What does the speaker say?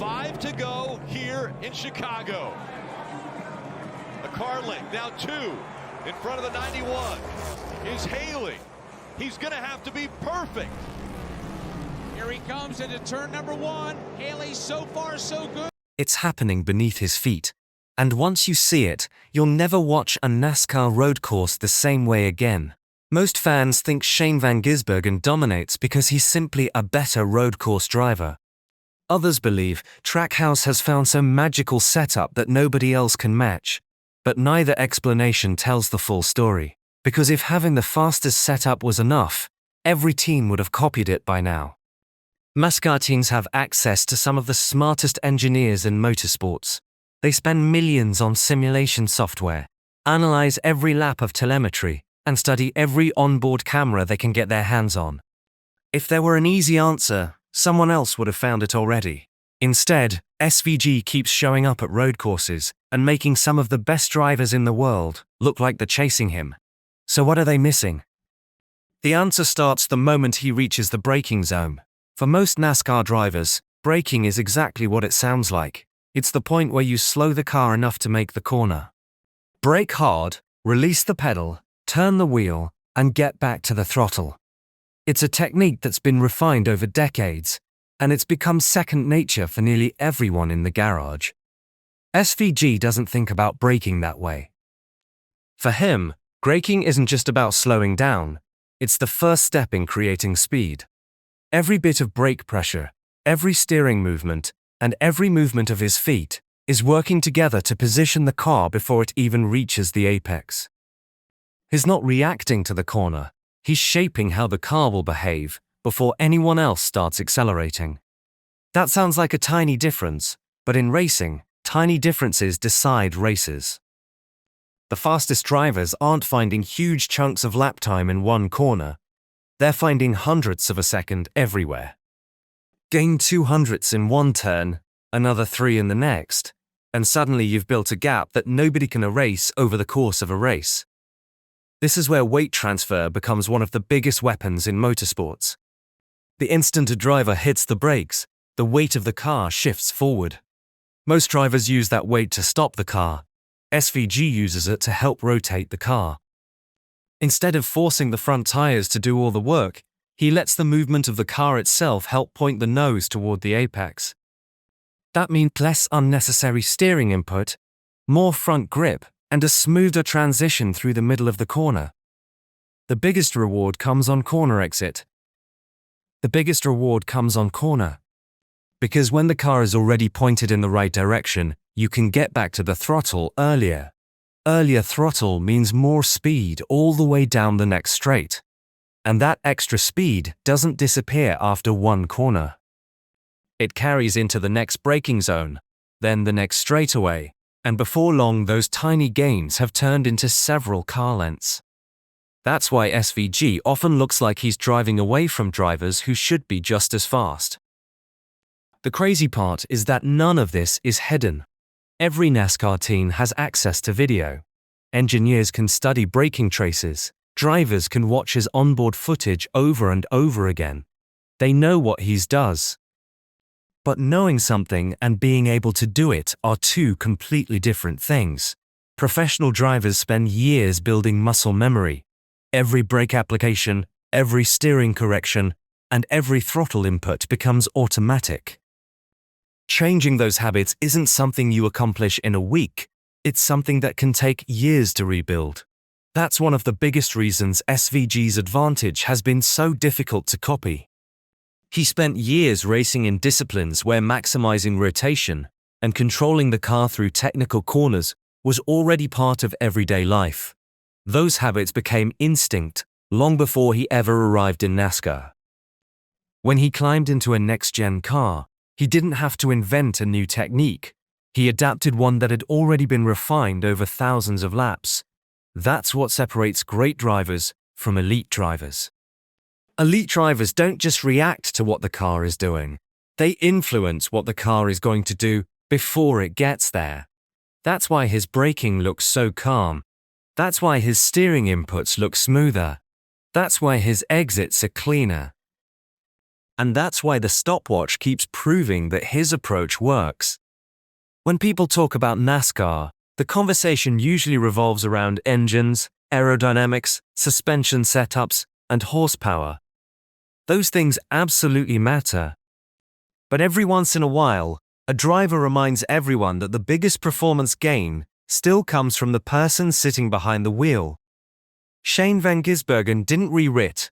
5 to go here in Chicago. A car length, now 2 in front of the 91 is Haley. He's going to have to be perfect. Here he comes into turn number 1. Haley, so far so good. It's happening beneath his feet. And once you see it, you'll never watch a NASCAR road course the same way again. Most fans think Shane van Gisbergen dominates because he's simply a better road course driver. Others believe Trackhouse has found some magical setup that nobody else can match. But neither explanation tells the full story. Because if having the fastest setup was enough, every team would have copied it by now. NASCAR teams have access to some of the smartest engineers in motorsports. They spend millions on simulation software, analyze every lap of telemetry, and study every onboard camera they can get their hands on. If there were an easy answer, someone else would have found it already. Instead, SVG keeps showing up at road courses and making some of the best drivers in the world look like they're chasing him. So what are they missing? The answer starts the moment he reaches the braking zone. For most NASCAR drivers, braking is exactly what it sounds like. It's the point where you slow the car enough to make the corner. Brake hard, release the pedal, turn the wheel, and get back to the throttle. It's a technique that's been refined over decades, and it's become second nature for nearly everyone in the garage. SVG doesn't think about braking that way. For him, braking isn't just about slowing down, it's the first step in creating speed. Every bit of brake pressure, every steering movement, and every movement of his feet is working together to position the car before it even reaches the apex. He's not reacting to the corner, he's shaping how the car will behave before anyone else starts accelerating. That sounds like a tiny difference, but in racing, tiny differences decide races. The fastest drivers aren't finding huge chunks of lap time in one corner, they're finding hundredths of a second everywhere. Gain 200ths in one turn, another 3 in the next, and suddenly you've built a gap that nobody can erase over the course of a race. This is where weight transfer becomes one of the biggest weapons in motorsports. The instant a driver hits the brakes, the weight of the car shifts forward. Most drivers use that weight to stop the car. SVG uses it to help rotate the car. Instead of forcing the front tires to do all the work, he lets the movement of the car itself help point the nose toward the apex. That means less unnecessary steering input, more front grip, and a smoother transition through the middle of the corner. The biggest reward comes on corner exit. Because when the car is already pointed in the right direction, you can get back to the throttle earlier. Earlier throttle means more speed all the way down the next straight. And that extra speed doesn't disappear after one corner. It carries into the next braking zone, then the next straightaway, and before long those tiny gains have turned into several car lengths. That's why SVG often looks like he's driving away from drivers who should be just as fast. The crazy part is that none of this is hidden. Every NASCAR team has access to video. Engineers can study braking traces. Drivers can watch his onboard footage over and over again. They know what he does. But knowing something and being able to do it are two completely different things. Professional drivers spend years building muscle memory. Every brake application, every steering correction, and every throttle input becomes automatic. Changing those habits isn't something you accomplish in a week. It's something that can take years to rebuild. That's one of the biggest reasons SVG's advantage has been so difficult to copy. He spent years racing in disciplines where maximizing rotation and controlling the car through technical corners was already part of everyday life. Those habits became instinct long before he ever arrived in NASCAR. When he climbed into a next-gen car, he didn't have to invent a new technique. He adapted one that had already been refined over thousands of laps. That's what separates great drivers from elite drivers. Elite drivers don't just react to what the car is doing. They influence what the car is going to do before it gets there. That's why his braking looks so calm. That's why his steering inputs look smoother. That's why his exits are cleaner. And that's why the stopwatch keeps proving that his approach works. When people talk about NASCAR, the conversation usually revolves around engines, aerodynamics, suspension setups, and horsepower. Those things absolutely matter. But every once in a while, a driver reminds everyone that the biggest performance gain still comes from the person sitting behind the wheel. Shane van Gisbergen didn't re-write